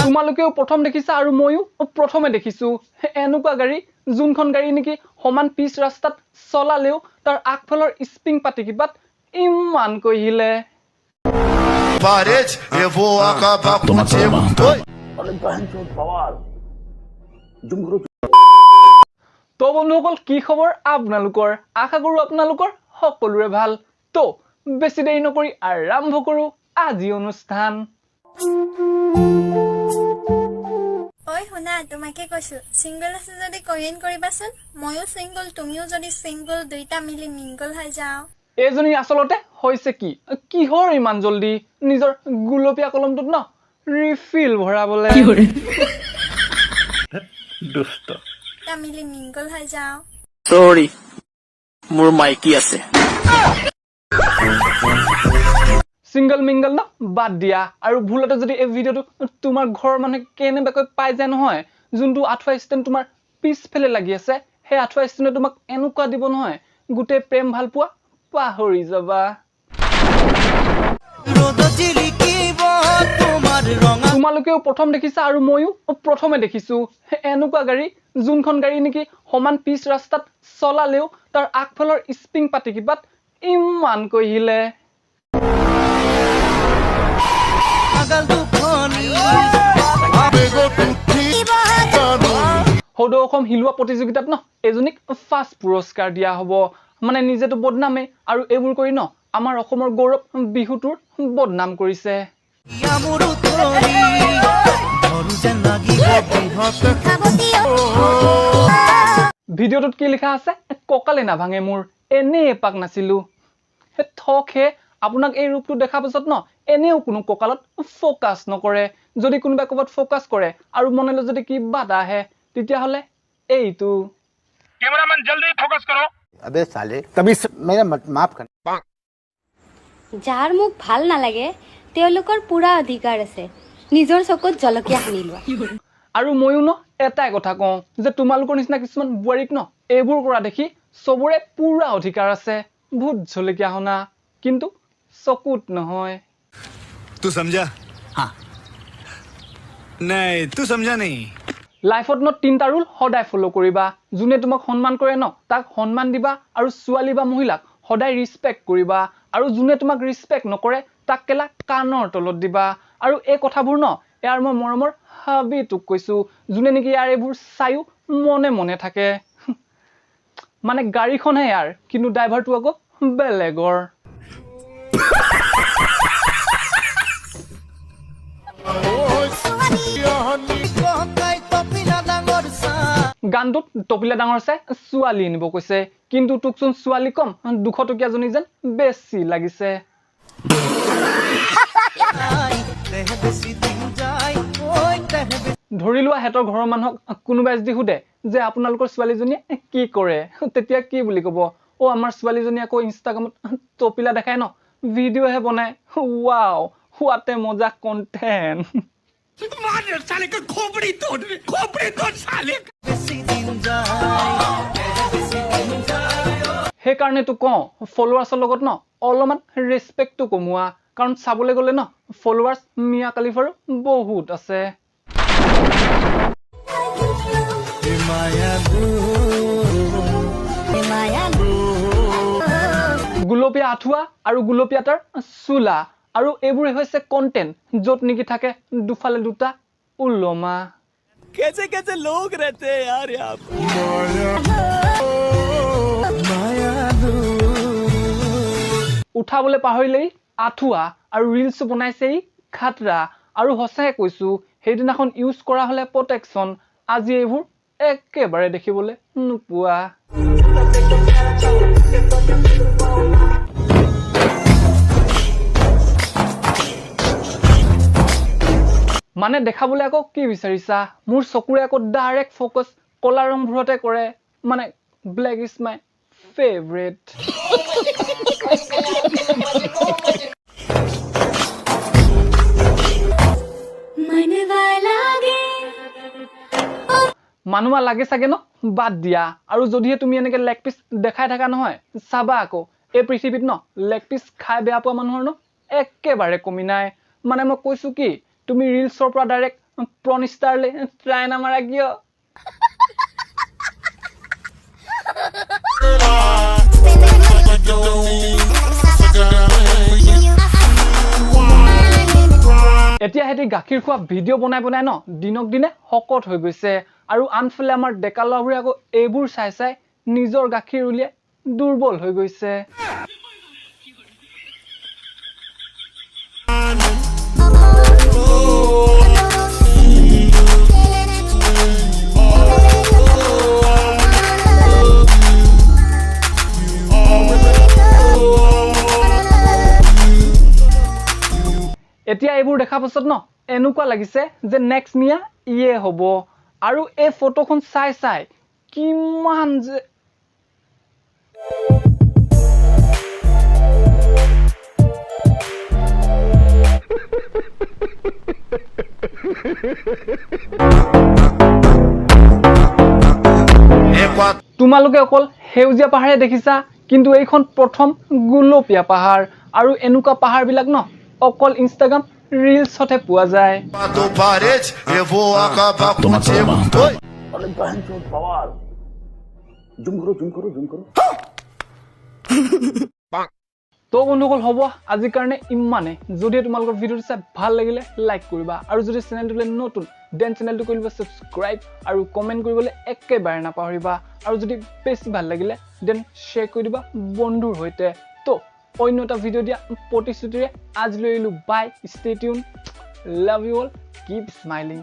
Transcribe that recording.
তোমালোকেও প্ৰথম দেখিছা আৰু ময়ো প্ৰথমে দেখিছো এনেকুৱা গাড়ী যোনখন গাড়ী নেকি সমান পিচ ৰাস্তাত চলালেও তাৰ আগফালৰ স্প্ৰিং পাতি কিবাত ইমান কহিলে eu vou acabar contigo. তো বন্ধুসকল কি খবৰ আপোনালোকৰ আশা কৰো আপোনালোকৰ সকলোৰে ভাল তো বেছি দেৰি নকৰি আৰম্ভ কৰো আজি অনুষ্ঠান ওই শুনা তোমাকে কৈছো সিঙ্গল আছে যদি কমেন্ট কৰিবাচোন ময়ো সিঙ্গল তুমিও যদি সিঙ্গল দুইটা মিলি মিঙ্গল হৈ যাও এজনী আসলতে হৈছে কি কিহৰ ইমান জলদি নিজৰ গুলপীয়া কলমটোত ন ৰিফিল ভৰাবলে কি কৰে দুষ্ট তা মিলি মিঙ্গল হৈ যাও সৰি মোৰ মাইকি আছে সিঙ্গল মিঙ্গল ন বাদ দিয়া আৰু ভুলতে যদি এই ভিডিওটো তোমাৰ ঘৰৰ মানুহে কেনেবাকৈ পাই যায় নহয় যোনটো আঠুৱা ষ্টেণ্ড তোমাৰ পিছফালে লাগি আছে সেই আঠুৱা ষ্টেণ্ডে তোমাক এনেকুৱা দিব নহয় গোটেই প্ৰেম ভাল পোৱা পাহৰি যাবা তোমালোকেও প্ৰথম দেখিছা আৰু ময়ো প্ৰথমে দেখিছো এনেকুৱা গাড়ী যোনখন গাড়ী নেকি সমান পিচ ৰাস্তাত চলালেও তাৰ আগফালৰ স্প্ৰিং পাতি কিবাত ইমান কহিলে সদৌ অসম হিলোৱা প্ৰতিযোগিতাত ন এজনীক ফাৰ্ষ্ট পুৰস্কাৰ দিয়া হ'ব মানে নিজেতো বদনামে আৰু এইবোৰ কৰি ন আমাৰ অসমৰ গৌৰৱ বিহুটোৰ বদনাম কৰিছে ভিডিওটোত কি লিখা আছে ককালে নাভাঙে মোৰ এনে এপাক নাছিলো ঠকহে আপোনাক এই ৰূপটো দেখা পাছত ন এনেও কোনো ককালত ফোকাস নকৰে যদি কোনোবা ক'বাত ফোকাস কৰে আৰু মনলৈ যদি কি বাধা আহে তেতিয়া হলে এইটো कैमरामैन जल्दी फोकस करो अबे साले तभी मेरा माफ कर যাৰ মোক ভাল নালাগে তেওঁলোকৰ পুৰা অধিকাৰ আছে নিজৰ চকুত জলকীয়া সানি লোৱা আৰু ময়ো ন এটাই কথা কওঁ যে তোমালোকৰ নিচিনা কিছুমান বুৱাৰীক ন এইবোৰ কৰা দেখি সবৰে পুৰা অধিকাৰ আছে ভূত জলকীয়া হনা কিন্তু চকুত নহয় तू समझा हाँ नहीं तू समझा नहीं লাইফত ন তিনটা ৰুল সদায় ফলো কৰিবা যোনে তোমাক সন্মান কৰে ন তাক সন্মান দিবা আৰু ছোৱালী বা মহিলাক সদায় ৰিসপেক্ট কৰিবা আৰু যোনে তোমাক ৰিসপেক্ট নকৰে তাক কেলা কাণৰ তলত দিবা আৰু এই কথাবোৰ ন ইয়াৰ মই মৰমৰ হাবিটোক কৈছো যোনে নেকি ইয়াৰ এইবোৰ চাইও মনে মনে থাকে মানে গাড়ীখনহে ইয়াৰ কিন্তু ড্ৰাইভাৰটো আকৌ বেলেগৰ গানটোত টপিলা ডাঙৰ চাই ছোৱালী নিব কৈছে কিন্তু তোকচোন ছোৱালী কম 200 টকীয়া জনী যেন বেছি লাগিছে ধৰি লোৱা হেতৰ ঘৰৰ মানুহক কোনোবাই যদি সুধে যে আপোনালোকৰ ছোৱালীজনীয়ে কি কৰে তেতিয়া কি বুলি ক'ব ও আমাৰ ছোৱালীজনী আকৌ ইনষ্টাগ্ৰামত টপিলা দেখায় ন ভিডিঅ'হে বনায় ওৱাও হোৱাট এ মজা কন্টেন্ট मार साले का खोपड़ी तोड़ साले সেই কাৰণে তো কওঁ ফলোৱাৰ্ছৰ লগত ন অলপমান ৰেসপেক্টটো কমোৱা কাৰণ চাবলৈ গলে ন ফলোৱাৰ্ছ মিয়া কালিফাৰ বহুত আছে গুলপীয়া আঠুৱা আৰু গুলপীয়া তাৰ চুলা আৰু এইবোৰে হৈছে কন্টেন্ট যত নেকি থাকে দুফালে দুটা উল্লমা कैसे कैसे लोग रहते हैं यार यहाँ উঠাবলৈ পাহৰিলেই আঠুৱা আৰু ৰিলছ বনাইছে খাতৰা আৰু হসাই কৈছো সেইদিনাখন ইউজ কৰা হলে প্ৰটেকচন আজি এইবোৰ একেবাৰে দেখিবলৈ নোপোৱা মানে দেখাবলৈ আকৌ কি বিচাৰিছা মোৰ চকুৰে আকৌ ডাইৰেক্ট ফোকাস কলা ৰংবোৰতে কৰে মানে ব্ল্যাক ইজ মাই ফেভাৰিট মানুৱা লাগে চাগে ন বাদ দিয়া আৰু যদিহে তুমি এনেকে লেগ পিস দেখাই থাকা নহয় চাবা আকৌ এই পৃথিৱীত ন লেগ পিস খাই বেয়া পোৱা মানুহৰ ন একেবাৰে কমি নাই মানে মই কৈছো কি তুমি ৰিলছৰ পৰা ডাইৰেক্ট প্ৰনিষ্টাৰলে ট্ৰাই নামাৰা কিয় এতিয়া হেতি গাখীৰ খোৱা ভিডিঅ' বনাই ন দিনক দিনে শকত হৈ গৈছে আৰু আনফালে আমাৰ ডেকা ল'ৰাবোৰে আকৌ এইবোৰ চাই চাই নিজৰ গাখীৰ উলিয়াই দুৰ্বল হৈ গৈছে এতিয়া এইবোৰ দেখা পাছত ন এনেকুৱা লাগিছে যে নেক্সট মিয়া ইয়ে হ'ব আৰু এই ফটোখন চাই চাই কিমান যে তোমালোকে অকল সেউজীয়া পাহাৰে দেখিছা কিন্তু এইখন প্ৰথম গুলপীয়া পাহাৰ আৰু এনেকুৱা পাহাৰবিলাক ন অকল ইনষ্টাগ্ৰাম ৰিলছতে পোৱা যায় তো বন্ধুসকল হ'ব আজিৰ কাৰণে ইমানে যদি তোমালোকৰ ভিডিঅ'টো চাই ভাল লাগিলে লাইক কৰিবা আৰু যদি চেনেলটোলৈ নতুন দেন চেনেলটো কৰিবা সাবস্ক্ৰাইব আৰু কমেন্ট কৰিবলৈ একেবাৰে নাপাহৰিবা আৰু যদি বেছি ভাল লাগিলে দেন শ্বেয়াৰ কৰি দিবা বন্ধুৰ সৈতে তো অন্য এটা ভিডিঅ' দিয়া প্ৰতিশ্ৰুতিৰে আজিলৈ এৰিলো bye stay tune love you all keep smiling